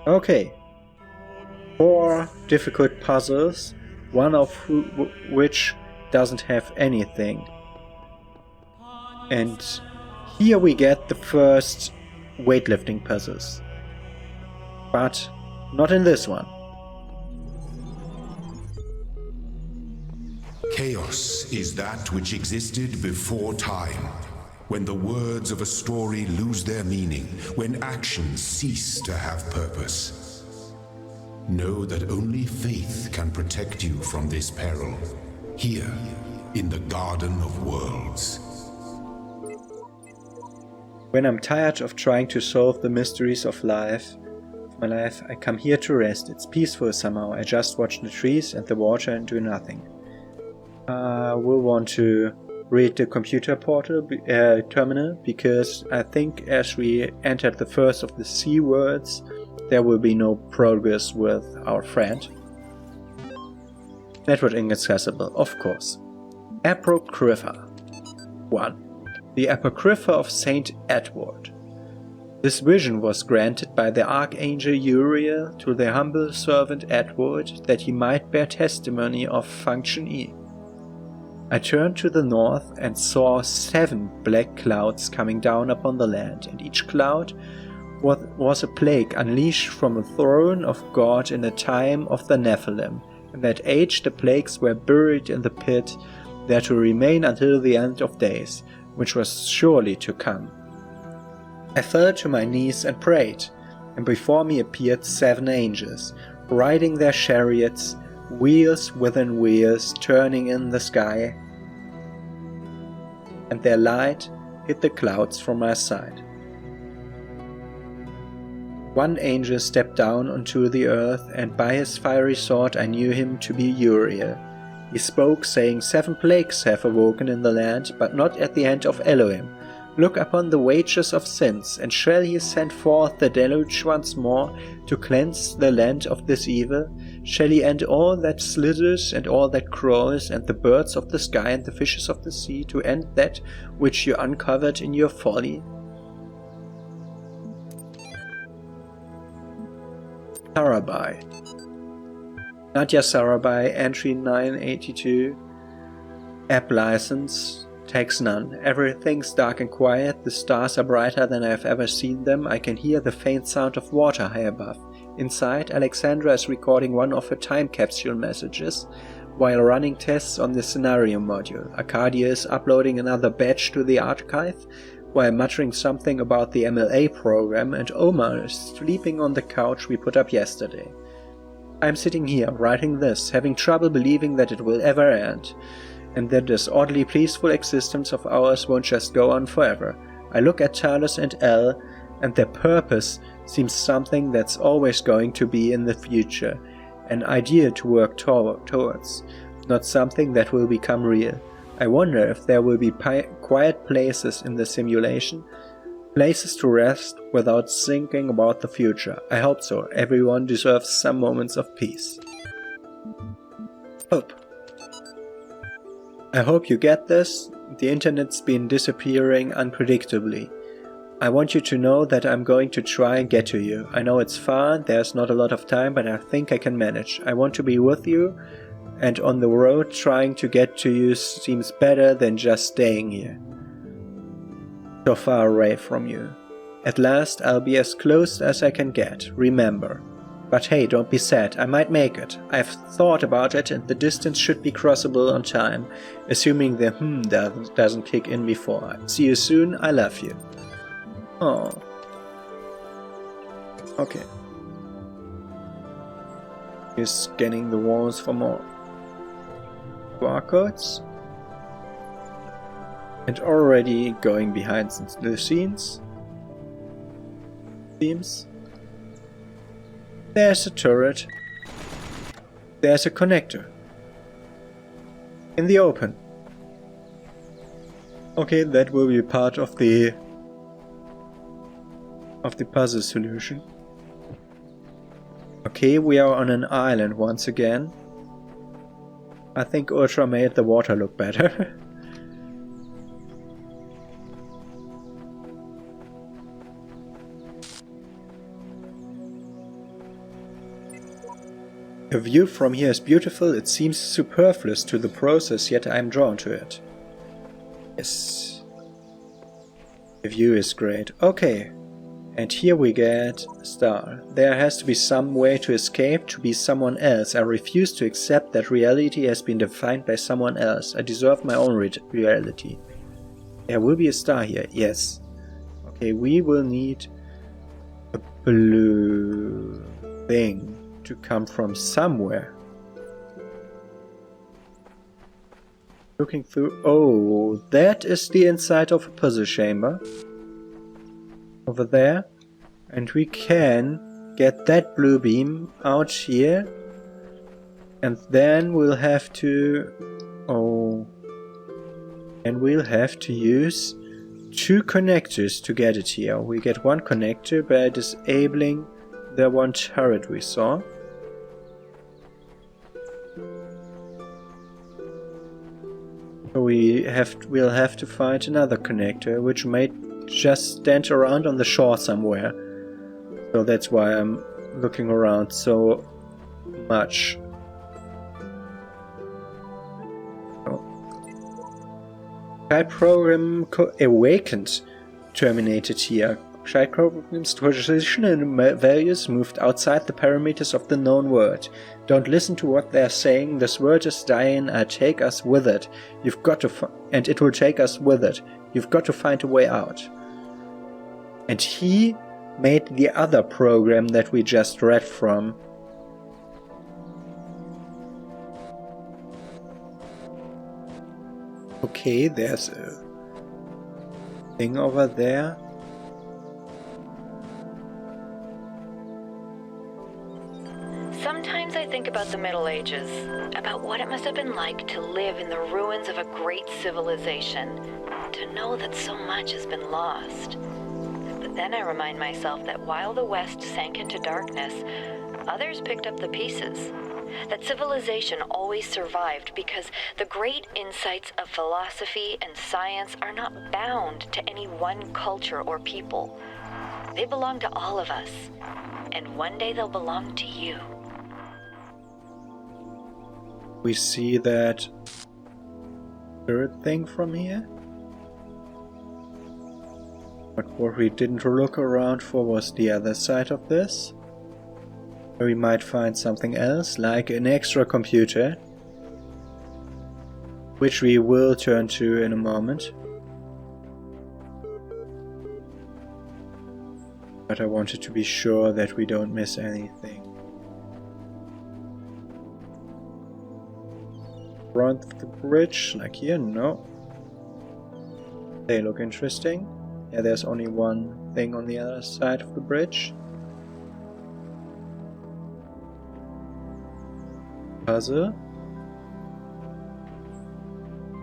Okay. 4 difficult puzzles, one of which doesn't have anything. And here we get the first weightlifting puzzles. But not in this one. Chaos is that which existed before time, when the words of a story lose their meaning, when actions cease to have purpose. Know that only faith can protect you from this peril, here in the Garden of Worlds. When I'm tired of trying to solve the mysteries of my life, I come here to rest. It's peaceful somehow. I just watch the trees and the water and do nothing. We'll want to read the computer terminal, because I think as we entered the first of the C words, there will be no progress with our friend. Network inaccessible, of course. Apocrypha 1. The Apocrypha of Saint Edward. This vision was granted by the Archangel Uriel to the humble servant Edward, that he might bear testimony of function E. I turned to the north and saw 7 black clouds coming down upon the land, and each cloud was a plague unleashed from the throne of God in the time of the Nephilim. In that age the plagues were buried in the pit, there to remain until the end of days, which was surely to come. I fell to my knees and prayed, and before me appeared 7 angels, riding their chariots, wheels within wheels turning in the sky, and their light hit the clouds from my side. One angel stepped down onto the earth, and by his fiery sword I knew him to be Uriel. He spoke, saying, 7 plagues have awoken in the land, but not at the hand of Elohim. Look upon the wages of sins, and shall he send forth the deluge once more, to cleanse the land of this evil? Shall he end all that slithers and all that crawls, and the birds of the sky and the fishes of the sea, to end that which you uncovered in your folly? Sarabai. Nadia Sarabai, entry 982, app license, takes none. Everything's dark and quiet, the stars are brighter than I have ever seen them, I can hear the faint sound of water high above. Inside, Alexandra is recording one of her time capsule messages, while running tests on the scenario module. Arcadia is uploading another batch to the archive, while muttering something about the MLA program, and Omar is sleeping on the couch we put up yesterday. I'm sitting here, writing this, having trouble believing that it will ever end, and that this oddly peaceful existence of ours won't just go on forever. I look at Talos and Elle, and their purpose seems something that's always going to be in the future, an idea to work towards, not something that will become real. I wonder if there will be quiet places in the simulation, places to rest without thinking about the future. I hope so. Everyone deserves some moments of peace. Hope. I hope you get this. The internet's been disappearing unpredictably. I want you to know that I'm going to try and get to you. I know it's far, there's not a lot of time, but I think I can manage. I want to be with you, and on the road trying to get to you seems better than just staying here, so far away from you. At last I'll be as close as I can get, remember. But hey, don't be sad, I might make it. I've thought about it, and the distance should be crossable on time, assuming the doesn't kick in before. See you soon, I love you. Oh. Okay. He's scanning the walls for more barcodes. And already going behind the scenes. Seems. There's a turret. There's a connector. In the open. Okay, that will be part of the puzzle solution. Okay, we are on an island once again. I think Ultra made the water look better. The view from here is beautiful, it seems superfluous to the process, yet I am drawn to it. Yes. The view is great. Okay. And here we get a star. There has to be some way to escape, to be someone else. I refuse to accept that reality has been defined by someone else. I deserve my own reality. There will be a star here, yes. Okay, we will need a blue thing to come from somewhere. Looking through... Oh, that is the inside of a puzzle chamber. Over there. And we can get that blue beam out here. And then we'll have to... Oh... And we'll have to use 2 connectors to get it here. We get 1 connector by disabling the 1 turret we saw. We'll have to find another connector, which may just stand around on the shore somewhere. So that's why I'm looking around so much. Child program awakened, terminated here. Child program's position and values moved outside the parameters of the known world. Don't listen to what they're saying. This world is dying. Take us with it. You've got to, and it will take us with it. You've got to find a way out. And he made the other program that we just read from. Okay, there's a thing over there. Sometimes I think about the Middle Ages, about what it must have been like to live in the ruins of a great civilization, to know that so much has been lost. But then I remind myself that while the West sank into darkness, others picked up the pieces. That civilization always survived because the great insights of philosophy and science are not bound to any one culture or people. They belong to all of us, and one day they'll belong to you. We see that third thing from here. But what we didn't look around for was the other side of this. Where we might find something else, like an extra computer, which we will turn to in a moment. But I wanted to be sure that we don't miss anything. Front of the bridge, like here, no. They look interesting. Yeah, there's only one thing on the other side of the bridge. Puzzle.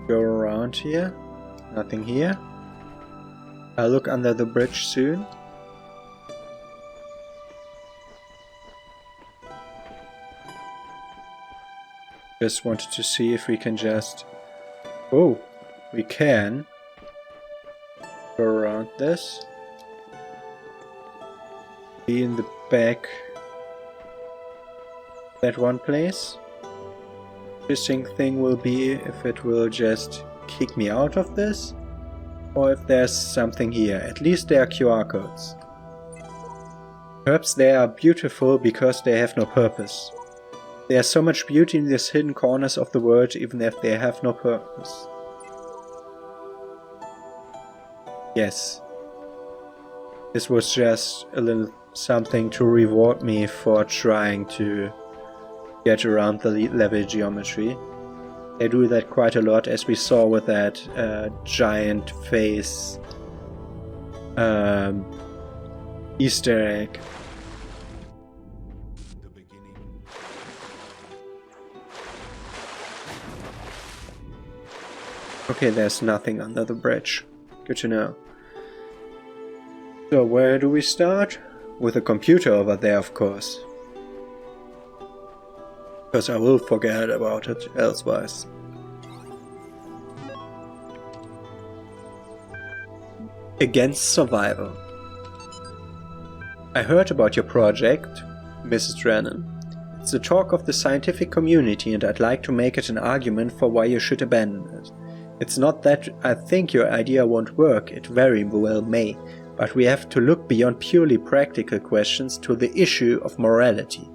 Go around here. Nothing here. I'll look under the bridge soon. Just wanted to see if we can just... Oh, we can go around this. Be in the back. That one place. Interesting thing will be if it will just kick me out of this, or if there's something here. At least there are QR codes. Perhaps they are beautiful because they have no purpose. There's so much beauty in these hidden corners of the world, even if they have no purpose. Yes. This was just a little something to reward me for trying to get around the level geometry. They do that quite a lot, as we saw with that giant face Easter egg. Okay, there's nothing under the bridge. Good to know. So where do we start? With a computer over there, of course. Because I will forget about it elsewise. Against survival. I heard about your project, Mrs. Drennan. It's the talk of the scientific community, and I'd like to make it an argument for why you should abandon it. It's not that I think your idea won't work, it very well may, but we have to look beyond purely practical questions to the issue of morality,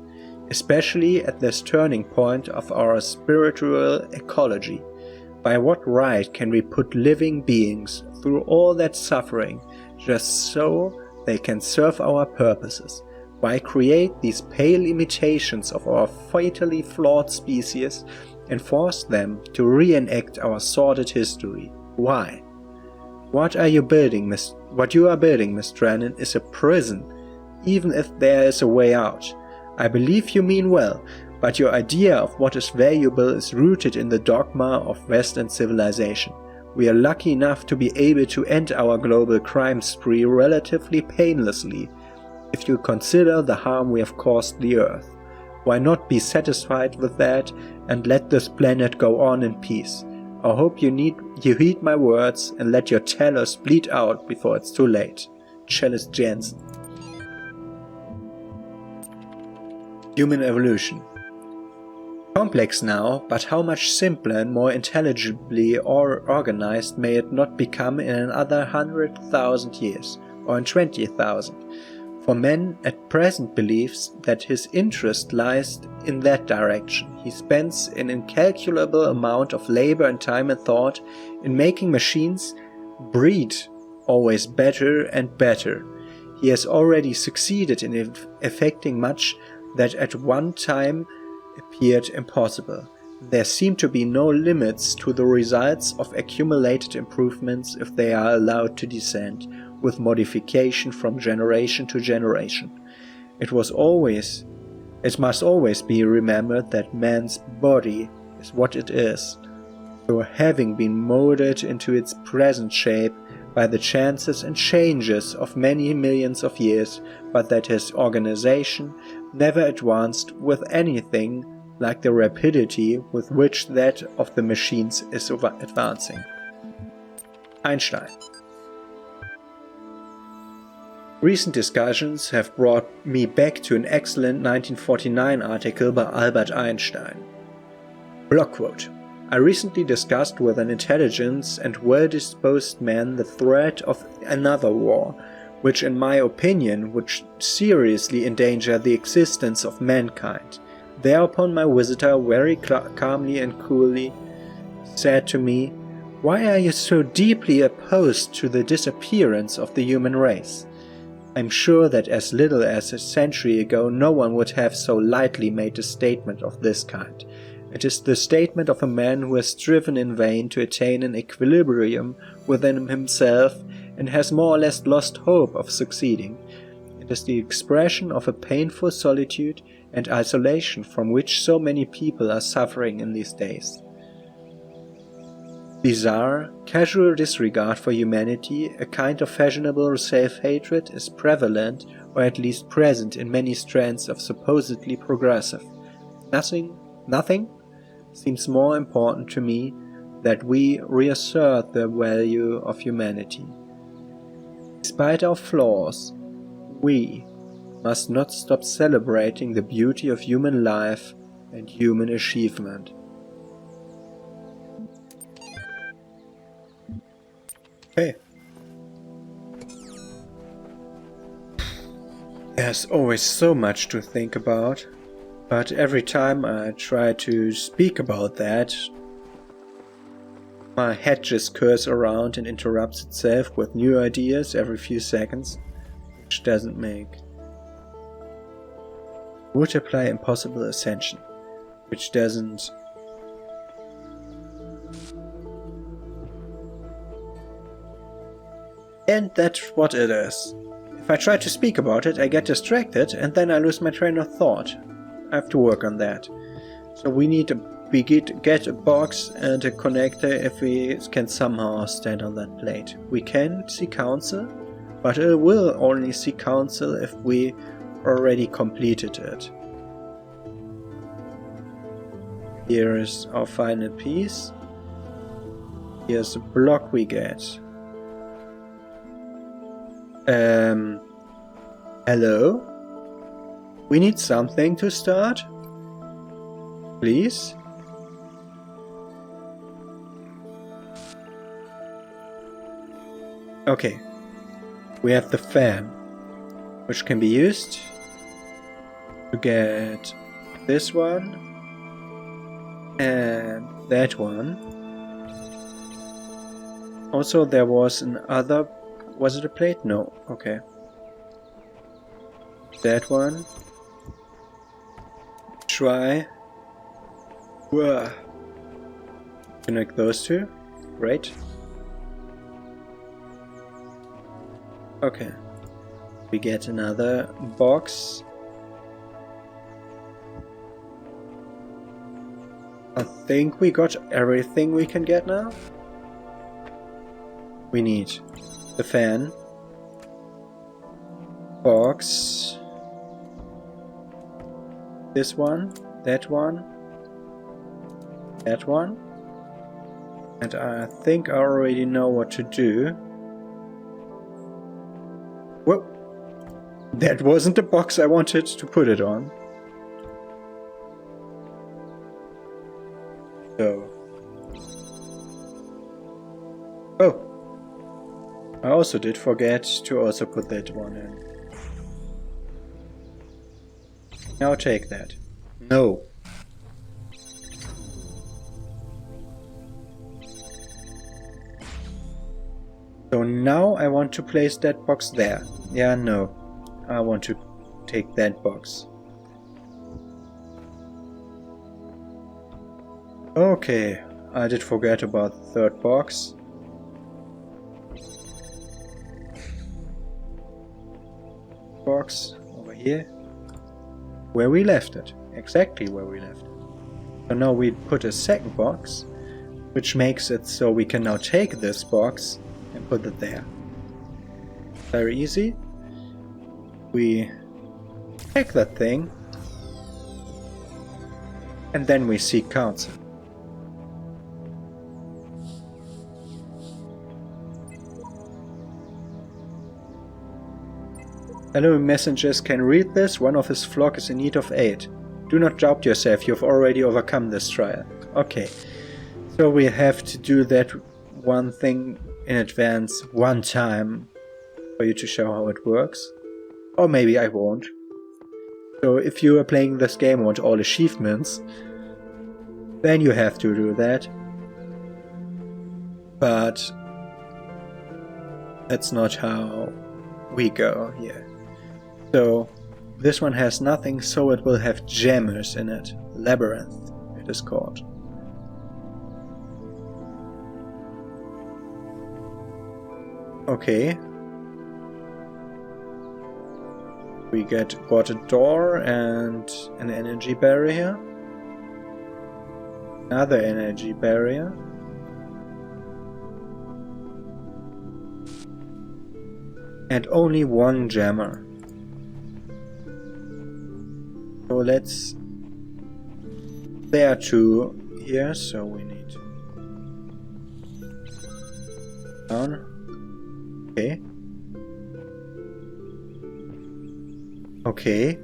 especially at this turning point of our spiritual ecology. By what right can we put living beings through all that suffering just so they can serve our purposes? Why create these pale imitations of our fatally flawed species and force them to reenact our sordid history? Why? What you are building, Miss Drennan, is a prison, even if there is a way out. I believe you mean well, but your idea of what is valuable is rooted in the dogma of Western civilization. We are lucky enough to be able to end our global crime spree relatively painlessly, if you consider the harm we have caused the Earth. Why not be satisfied with that and let this planet go on in peace? I hope you heed my words and let your Talos bleed out before it's too late. Cellist Jensen. Human evolution. Complex now, but how much simpler and more intelligibly organized may it not become in another 100,000 years, or in 20,000? For man at present believes that his interest lies in that direction. He spends an incalculable amount of labor and time and thought in making machines breed always better and better. He has already succeeded in effecting much that at one time appeared impossible. There seem to be no limits to the results of accumulated improvements if they are allowed to descend with modification from generation to generation. It must always be remembered that man's body is what it is, though having been molded into its present shape by the chances and changes of many millions of years, but that his organization never advanced with anything like the rapidity with which that of the machines is advancing. Einstein. Recent discussions have brought me back to an excellent 1949 article by Albert Einstein. Block quote: I recently discussed with an intelligent and well-disposed man the threat of another war, which in my opinion would seriously endanger the existence of mankind. Thereupon my visitor very calmly and coolly said to me, "Why are you so deeply opposed to the disappearance of the human race?" I'm sure that as little as a century ago no one would have so lightly made a statement of this kind. It is the statement of a man who has striven in vain to attain an equilibrium within himself and has more or less lost hope of succeeding. It is the expression of a painful solitude and isolation from which so many people are suffering in these days. Bizarre, casual disregard for humanity, a kind of fashionable self-hatred, is prevalent, or at least present in many strands of supposedly progressive. Nothing seems more important to me that we reassert the value of humanity. Despite our flaws, we must not stop celebrating the beauty of human life and human achievement. Okay. There's always so much to think about, but every time I try to speak about that, my head just curls around and interrupts itself with new ideas every few seconds, which doesn't make. Would apply impossible ascension, which doesn't. And that's what it is. If I try to speak about it, I get distracted and then I lose my train of thought. I have to work on that. So we need to get a box and a connector if we can somehow stand on that plate. We can seek counsel, but it will only seek counsel if we already completed it. Here is our final piece. Here's the block we get. Hello? We need something to start? Please? Okay. We have the fan, which can be used to get this one and that one. Also, there was another. Was it a plate? No. Okay. That one. Try. Whoa. Connect those two. Right. Okay. We get another box. I think we got everything we can get now. We need the fan, box, this one, that one, that one, and I think I already know what to do. Whoa! That wasn't the box I wanted to put it on. So. Oh! I also did forget to also put that one in. Now take that. No. So now I want to place that box there. Yeah, no. I want to take that box. Okay, I did forget about the third box. Box over here. Where we left it. Exactly where we left it. So now we put a second box, which makes it so we can now take this box and put it there. Very easy. We take that thing and then we seek counsel. Hello, messengers can read this. One of his flock is in need of aid. Do not doubt yourself, you have already overcome this trial. Okay, so we have to do that one thing in advance one time for you to show how it works. Or maybe I won't. So if you are playing this game and want all achievements, then you have to do that. But that's not how we go here. So this one has nothing, so it will have jammers in it. Labyrinth, it is called. Okay. We got a door and an energy barrier. Another energy barrier. And only one jammer. So let's... There are two here, so we need... Down. Okay. Okay.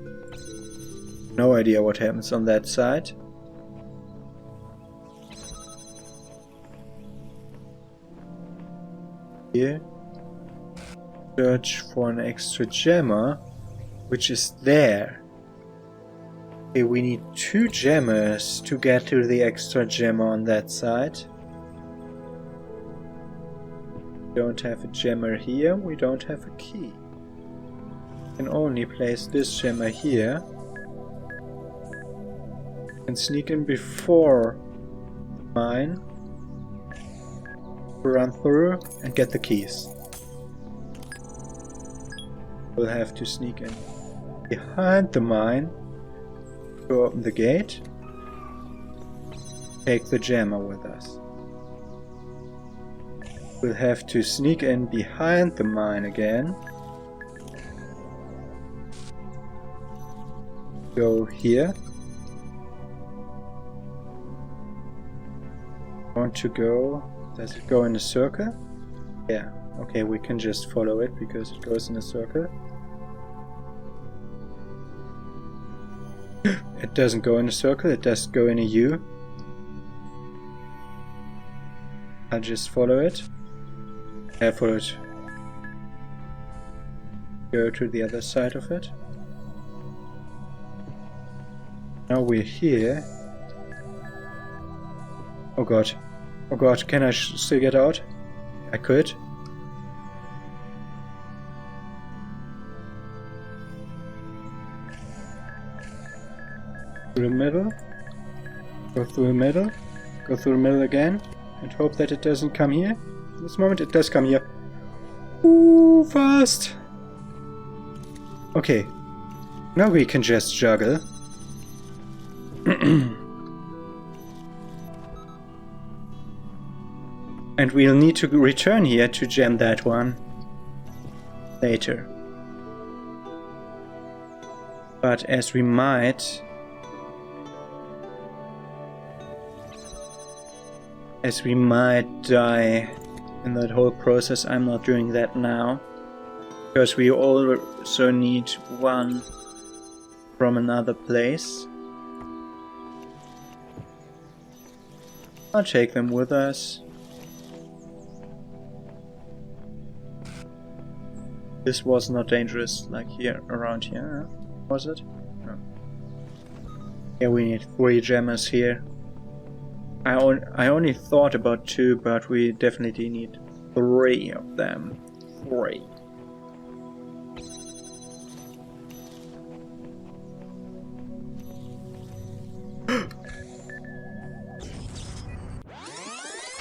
No idea what happens on that side. Here. Search for an extra jammer, which is there. Okay, we need two jammers to get to the extra jammer on that side. We don't have a jammer here, we don't have a key. We can only place this jammer here. And sneak in before mine. Run through and get the keys. We'll have to sneak in behind the mine to open the gate. Take the jammer with us. We'll have to sneak in behind the mine again. Go here. Want to go... Does it go in a circle? Yeah. Okay, we can just follow it because it goes in a circle. It It doesn't go in a circle, it does go in a U. I'll just follow it. Follow it. Go to the other side of it. Now we're here. Oh god. Oh god, can I still get out? I could. Through the middle. Go through the middle. Go through the middle again. And hope that it doesn't come here. In this moment it does come here. Ooh, fast! Okay. Now we can just juggle. And we'll need to return here to gem that one later. But as we might die in that whole process, I'm not doing that now. Because we also need one from another place. I'll take them with us. This was not dangerous, like here, around here, was it? No. Yeah, we need 3 gemmers here. I only thought about 2, but we definitely need 3 of them. 3.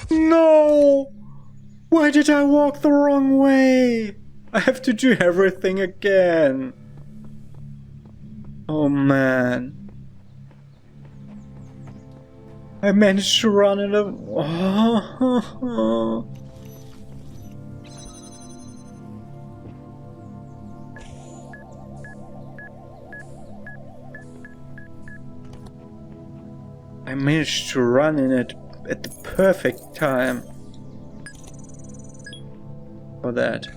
No! Why did I walk the wrong way? I have to do everything again. Oh man. I managed to run in a... Oh. I managed to run in it at the perfect time for that.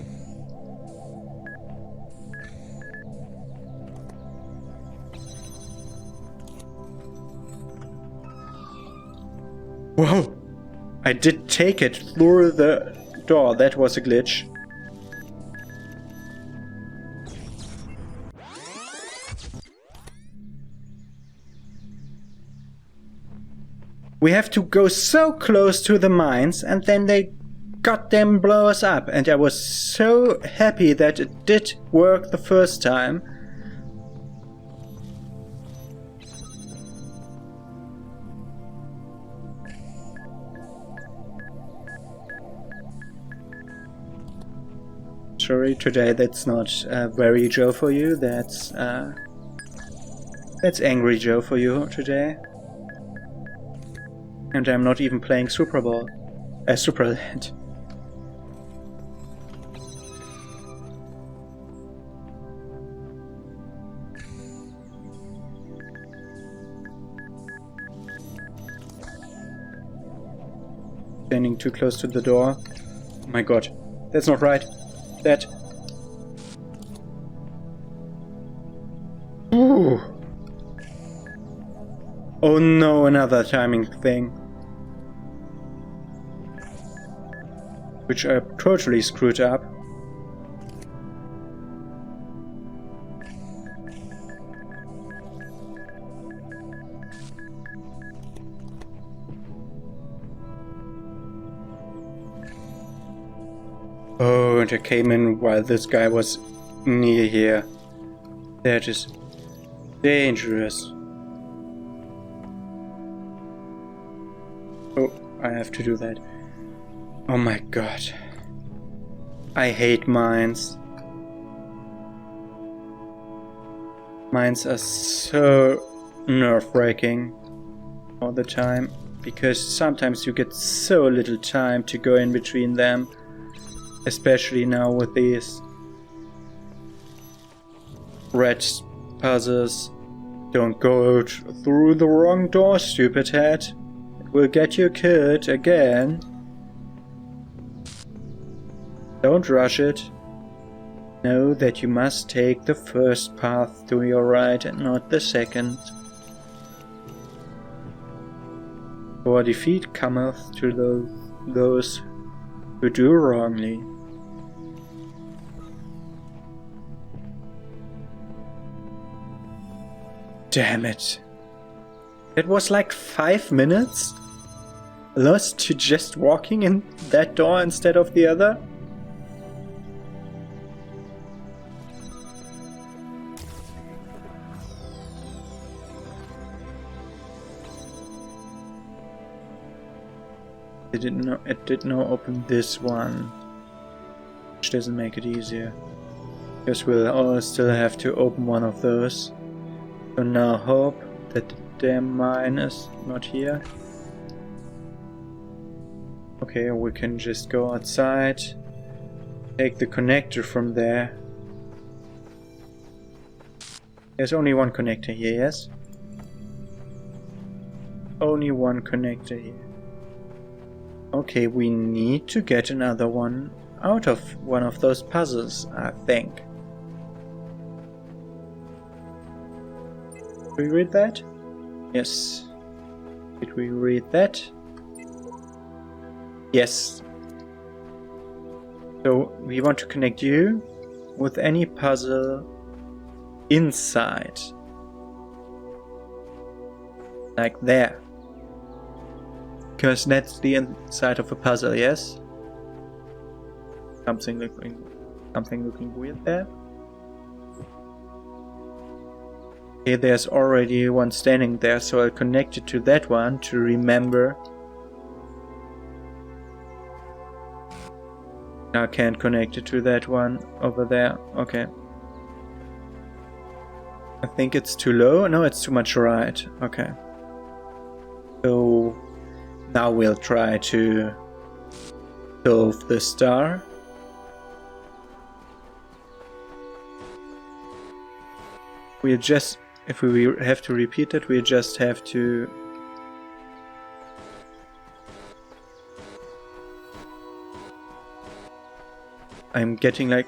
Whoa! I did take it through the door. That was a glitch. We have to go so close to the mines and then they goddamn blow us up. And I was so happy that it did work the first time. Sorry, today that's not very Joe for you. That's angry Joe for you today. And I'm not even playing Superland. Standing too close to the door. Oh my god, that's not right. That. Ooh. Oh no, another timing thing. Which I totally screwed up. Oh, and I came in while this guy was near here. That is dangerous. Oh, I have to do that. Oh my god. I hate mines. Mines are so nerve-wracking all the time. Because sometimes you get so little time to go in between them. Especially now with these red puzzles. Don't go through the wrong door, stupid head. It will get you killed again. Don't rush it. Know that you must take the first path to your right and not the second. For defeat cometh to those who do wrongly. Damn it. It was like 5 minutes lost to just walking in that door instead of the other. It did not open this one, which doesn't make it easier. Guess we'll all still have to open one of those. So now hope that the damn mine is not here. Okay, we can just go outside, take the connector from there. There's only one connector here, yes? Only one connector here. Okay, we need to get another one out of one of those puzzles, I think. Did we read that? Yes. Did we read that? Yes. So we want to connect you with any puzzle inside. Like there. Because that's the inside of a puzzle, yes? Something looking weird there. Okay, there's already one standing there, so I'll connect it to that one to remember. I can't connect it to that one over there. Okay. I think it's too low. No, it's too much right. Okay. So now we'll try to solve the star. We just, if we have to repeat it, we just have to I'm getting like